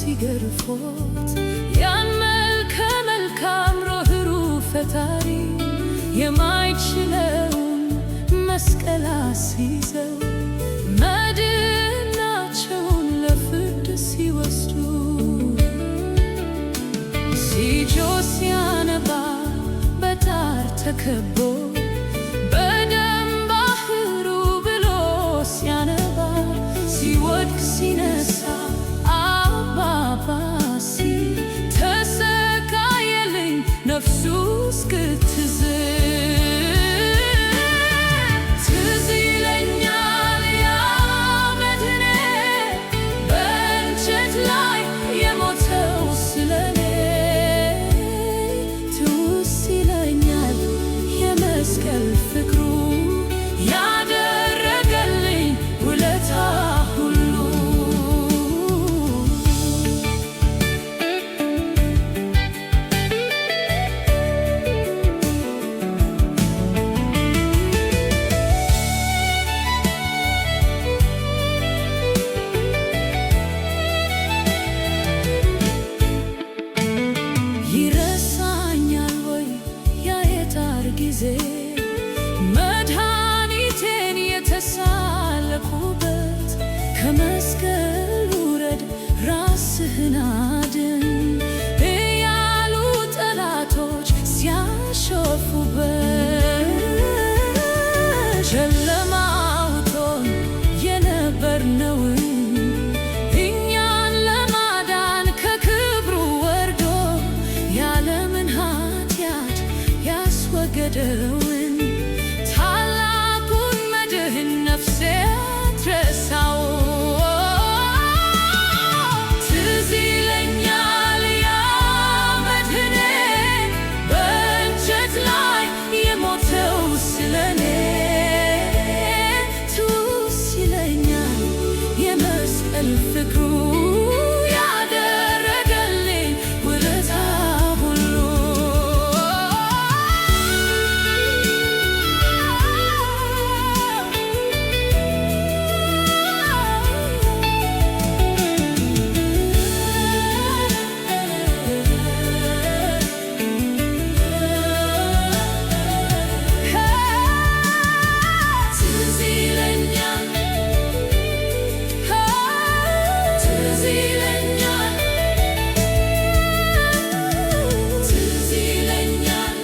ሲገርፎት ያን መልከ መልካም ርኅሩህ ፈጣሪ የማይችለውን መስቀል አስይዘው መድናቸውን ለፍርድ ሲወስዱ ሲጮህ ሲያነባ በጣር ተከቦ በደም ባህሩ ብሎ ሲያነባ ሲወድቅ ሲነሳ አባባ ሲል ተሰቃየልኝ ነፍሱ እስክትዝል ትዝ ይለኛል ያ መድኔ በእንጨት ላይ የሞተው ስለኔ ትውስ ይለኛል የመስቀል ፍቅሩ ያደረገልኝ ውለታ ሁሉ ይረሳኛል ወይ ያ የጣር ጊዜ መድኃኒቴን የተሳለቁበት ከመስቀል ውረድ ራስህን አድን እያሉ ጠላቶች ሲያሾፉበት ጨለማ አውቶን የነበርነውን እኛን ለማዳን ከክብሩ ወርዶ የዓለምን ኃጢአት ያስወገደውን ታላቁን መድህን ነፍሴ አትረሳው። ትዝ ይለኛል ያ መድህኔ በእንጨት ላይ የሞተው ስለኔ ትውስ ይለኛል የመስቀል ፍቅሩ ያደረገልኝ ውለታ ሁሉ ትዝ ይለኛል ትዝ ይለኛል ትዝ ይለኛል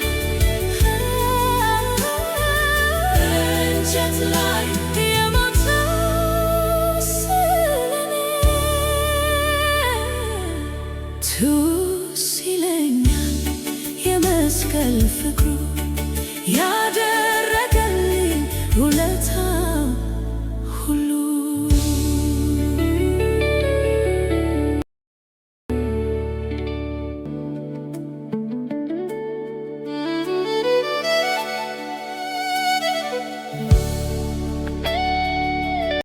በእንጨት ላይ የሞተው ስለኔ ትዝ ይለኛል የመስቀል ፍቅሩ